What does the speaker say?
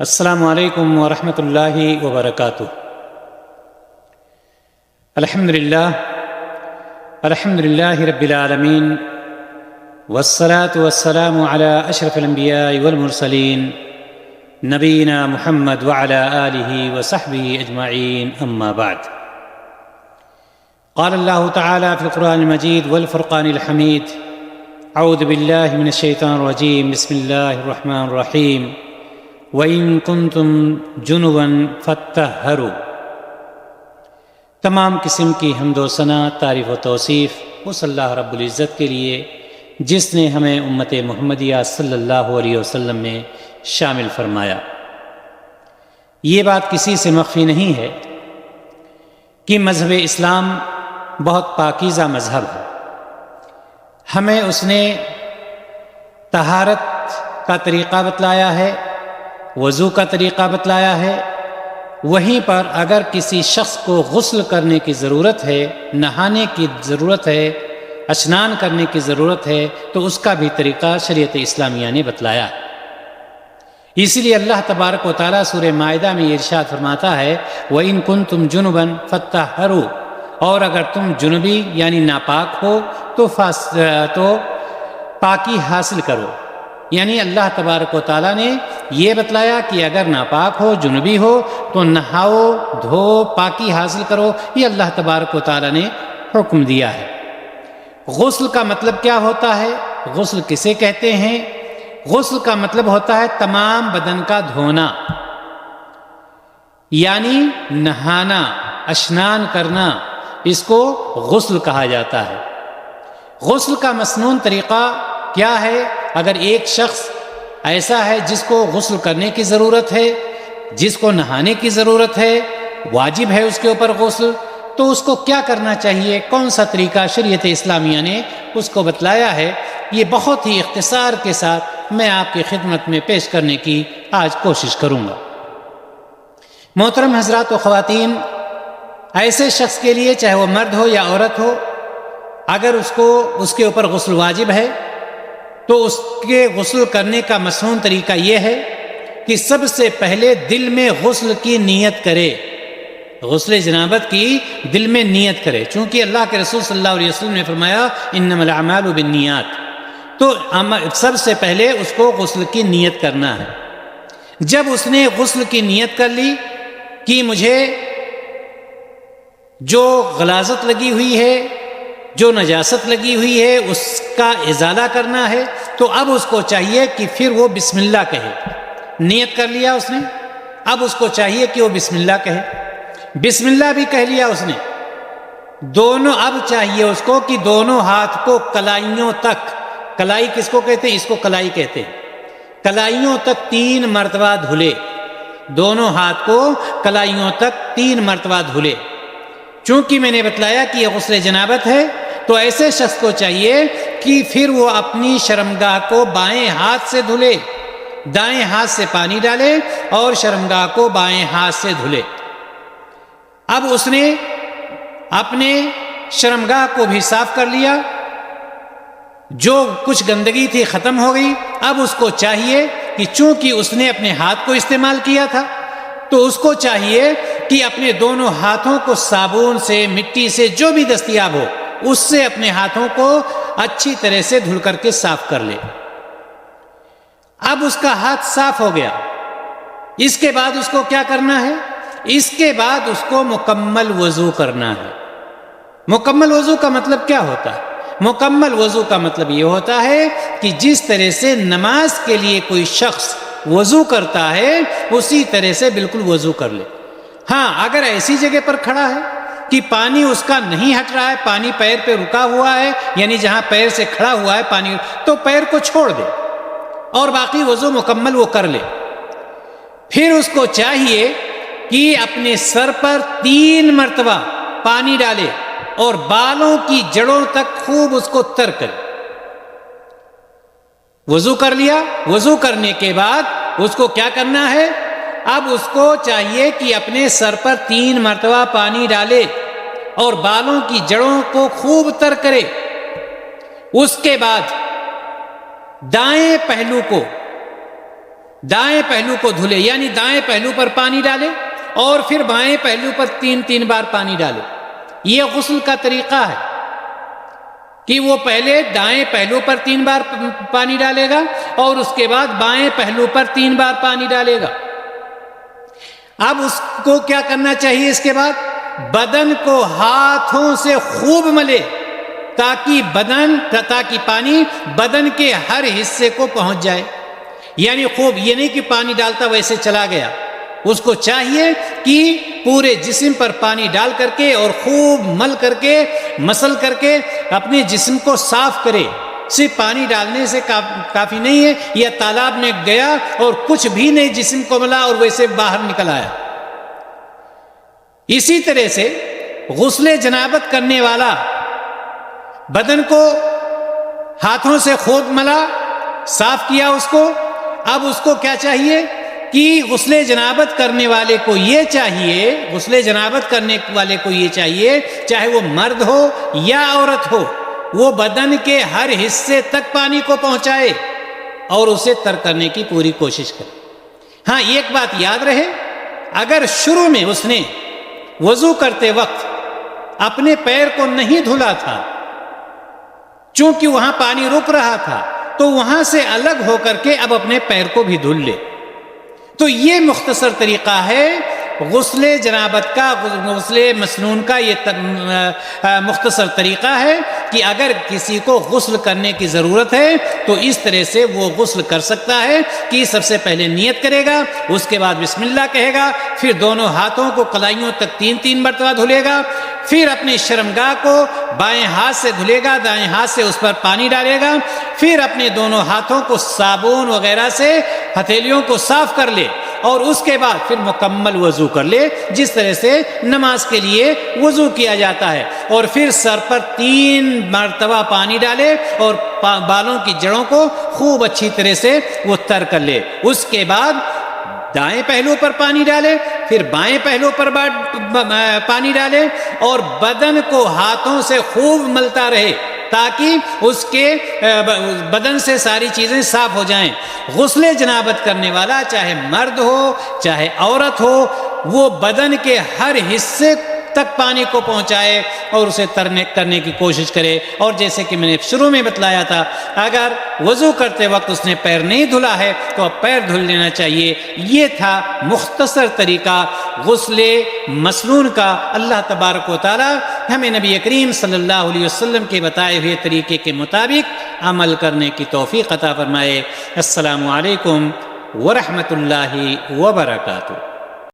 السلام علیکم ورحمۃ اللہ وبرکاتہ۔ الحمد للہ رب العالمین، والصلاة والسلام علی اشرف الانبیاء والمرسلین، نبینا محمد وعلی آلہ وصحبہ اجمعین، اما بعد۔ قال اللہ تعالی فی القرآن المجید والفرقان الحمید، اعوذ باللہ من الشیطان الرجیم، بسم اللہ الرحمن الرحیم، وَإِن كُنتُم جُنُبًا فَاتَّطَهَّرُوا۔ تمام قسم کی حمد و ثنا، تعریف و توصیف اس اللہ رب العزت کے لیے جس نے ہمیں امت محمدیہ صلی اللہ علیہ وسلم میں شامل فرمایا۔ یہ بات کسی سے مخفی نہیں ہے کہ مذہب اسلام بہت پاکیزہ مذہب ہے۔ ہمیں اس نے طہارت کا طریقہ بتلایا ہے، وضو کا طریقہ بتلایا ہے۔ وہیں پر اگر کسی شخص کو غسل کرنے کی ضرورت ہے، نہانے کی ضرورت ہے، اشنان کرنے کی ضرورت ہے، تو اس کا بھی طریقہ شریعت اسلامیہ نے بتلایا ہے۔ اسی لیے اللہ تبارک و تعالیٰ سورہ مائدہ میں یہ ارشاد فرماتا ہے، وَإِن كُنتُم جُنُبًا فَاتَّطَهَّرُوا، اور اگر تم جنبی یعنی ناپاک ہو تو پاکی حاصل کرو۔ یعنی اللہ تبارک و تعالیٰ نے یہ بتلایا کہ اگر ناپاک ہو، جنبی ہو، تو نہاؤ، دھو، پاکی حاصل کرو۔ یہ اللہ تبارک و تعالیٰ نے حکم دیا ہے۔ غسل کا مطلب کیا ہوتا ہے؟ غسل کسے کہتے ہیں؟ غسل کا مطلب ہوتا ہے تمام بدن کا دھونا، یعنی نہانا، اشنان کرنا، اس کو غسل کہا جاتا ہے۔ غسل کا مسنون طریقہ کیا ہے؟ اگر ایک شخص ایسا ہے جس کو غسل کرنے کی ضرورت ہے، جس کو نہانے کی ضرورت ہے، واجب ہے اس کے اوپر غسل، تو اس کو کیا کرنا چاہیے؟ کون سا طریقہ شریعت اسلامیہ نے اس کو بتلایا ہے؟ یہ بہت ہی اختصار کے ساتھ میں آپ کی خدمت میں پیش کرنے کی آج کوشش کروں گا۔ محترم حضرات و خواتین، ایسے شخص کے لیے چاہے وہ مرد ہو یا عورت ہو، اگر اس کے اوپر غسل واجب ہے تو اس کے غسل کرنے کا مسنون طریقہ یہ ہے کہ سب سے پہلے دل میں غسل کی نیت کرے، غسل جنابت کی دل میں نیت کرے، چونکہ اللہ کے رسول صلی اللہ علیہ وسلم نے فرمایا انما الاعمال بالنیات، تو سب سے پہلے اس کو غسل کی نیت کرنا ہے۔ جب اس نے غسل کی نیت کر لی کہ مجھے جو غلاظت لگی ہوئی ہے، جو نجاست لگی ہوئی ہے، اس کا ازالہ کرنا ہے، تو اب اس کو چاہیے کہ پھر وہ بسم اللہ کہے۔ نیت کر لیا اس نے، اب اس کو چاہیے کہ وہ بسم اللہ کہے۔ بسم اللہ بھی کہہ لیا اس نے، دونوں اب چاہیے اس کو کہ دونوں ہاتھ کو کلائیوں تک، کلائی کس کو کہتے ہیں؟ اس کو کلائی کہتے ہیں، کلائیوں تک 3 مرتبہ دھلے، دونوں ہاتھ کو کلائیوں تک 3 مرتبہ دھلے۔ چونکہ میں نے بتلایا کہ یہ غسل جنابت ہے، تو ایسے شخص کو چاہیے کہ پھر وہ اپنی شرمگاہ کو بائیں ہاتھ سے دھلے، دائیں ہاتھ سے پانی ڈالے اور شرمگاہ کو بائیں ہاتھ سے دھلے۔ اب اس نے اپنے شرمگاہ کو بھی صاف کر لیا، جو کچھ گندگی تھی ختم ہو گئی۔ اب اس کو چاہیے کہ چونکہ اس نے اپنے ہاتھ کو استعمال کیا تھا، تو اس کو چاہیے کہ اپنے دونوں ہاتھوں کو صابن سے، مٹی سے، جو بھی دستیاب ہو، اس سے اپنے ہاتھوں کو اچھی طرح سے دھل کر کے صاف کر لے۔ اب اس کا ہاتھ صاف ہو گیا، اس کے بعد اس کو کیا کرنا ہے؟ اس کے بعد اس کو مکمل وضو کرنا ہے۔ مکمل وضو کا مطلب کیا ہوتا ہے؟ مکمل وضو کا مطلب یہ ہوتا ہے کہ جس طرح سے نماز کے لیے کوئی شخص وضو کرتا ہے، اسی طرح سے بالکل وضو کر لے۔ ہاں، اگر ایسی جگہ پر کھڑا ہے کہ پانی اس کا نہیں ہٹ رہا ہے، پانی پیر پہ رکا ہوا ہے، یعنی جہاں پیر سے کھڑا ہوا ہے پانی، تو پیر کو چھوڑ دے اور باقی وضو مکمل وہ کر لے۔ پھر اس کو چاہیے کہ اپنے سر پر 3 مرتبہ پانی ڈالے اور بالوں کی جڑوں تک خوب اس کو تر کرے۔ وضو کر لیا، وضو کرنے کے بعد اس کو کیا کرنا ہے؟ اب اس کو چاہیے کہ اپنے سر پر 3 مرتبہ پانی ڈالے اور بالوں کی جڑوں کو خوب تر کرے۔ اس کے بعد دائیں پہلو کو دائیں پہلو کو دھلے، یعنی دائیں پہلو پر پانی ڈالے اور پھر بائیں پہلو پر 3 بار پانی ڈالے۔ یہ غسل کا طریقہ ہے کہ وہ پہلے دائیں پہلو پر 3 بار پانی ڈالے گا اور اس کے بعد بائیں پہلو پر 3 بار پانی ڈالے گا۔ اب اس کو کیا کرنا چاہیے؟ اس کے بعد بدن کو ہاتھوں سے خوب ملے تاکہ پانی بدن کے ہر حصے کو پہنچ جائے۔ یعنی خوب، یہ نہیں کہ پانی ڈالتا ویسے چلا گیا، اس کو چاہیے کہ پورے جسم پر پانی ڈال کر کے اور خوب مل کر کے، مسل کر کے اپنے جسم کو صاف کرے۔ صرف پانی ڈالنے سے کافی نہیں ہے، یا تالاب میں گیا اور کچھ بھی نہیں جسم کو ملا اور ویسے باہر نکل آیا۔ اسی طرح سے غسل جنابت کرنے والا بدن کو ہاتھوں سے خوب ملا، صاف کیا اس کو، اب اس کو کیا چاہیے کہ غسل جنابت کرنے والے کو یہ چاہیے، چاہے وہ مرد ہو یا عورت ہو، وہ بدن کے ہر حصے تک پانی کو پہنچائے اور اسے تر کرنے کی پوری کوشش کرے۔ ہاں، ایک بات یاد رہے، اگر شروع میں اس نے وضو کرتے وقت اپنے پیر کو نہیں دھلا تھا، چونکہ وہاں پانی رک رہا تھا، تو وہاں سے الگ ہو کر کے اب اپنے پیر کو بھی دھل لے۔ تو یہ مختصر طریقہ ہے غسل جنابت کا، غسل مسنون کا یہ مختصر طریقہ ہے کہ اگر کسی کو غسل کرنے کی ضرورت ہے تو اس طرح سے وہ غسل کر سکتا ہے کہ سب سے پہلے نیت کرے گا، اس کے بعد بسم اللہ کہے گا، پھر دونوں ہاتھوں کو کلائیوں تک 3 مرتبہ دھلے گا، پھر اپنی شرمگاہ کو بائیں ہاتھ سے دھلے گا، دائیں ہاتھ سے اس پر پانی ڈالے گا، پھر اپنے دونوں ہاتھوں کو صابن وغیرہ سے ہتھیلیوں کو صاف کر لے اور اس کے بعد پھر مکمل وضو کر لے، جس طرح سے نماز کے لیے وضو کیا جاتا ہے، اور پھر سر پر 3 مرتبہ پانی ڈالے اور بالوں کی جڑوں کو خوب اچھی طرح سے وہ تر کر لے۔ اس کے بعد دائیں پہلو پر پانی ڈالے، پھر بائیں پہلو پر پانی ڈالے اور بدن کو ہاتھوں سے خوب ملتا رہے تاکہ اس کے بدن سے ساری چیزیں صاف ہو جائیں۔ غسل جنابت کرنے والا چاہے مرد ہو چاہے عورت ہو، وہ بدن کے ہر حصے تک پانی کو پہنچائے اور اسے کرنے کی کوشش کرے۔ اور جیسے کہ میں نے شروع میں بتلایا تھا، اگر وضو کرتے وقت اس نے پیر نہیں دھلا ہے تو اب پیر دھل لینا چاہیے۔ یہ تھا مختصر طریقہ غسل مسنون کا۔ اللہ تبارک و تعالی ہمیں نبی کریم صلی اللہ علیہ وسلم کے بتائے ہوئے طریقے کے مطابق عمل کرنے کی توفیق عطا فرمائے۔ السلام علیکم ورحمۃ اللہ وبرکاتہ۔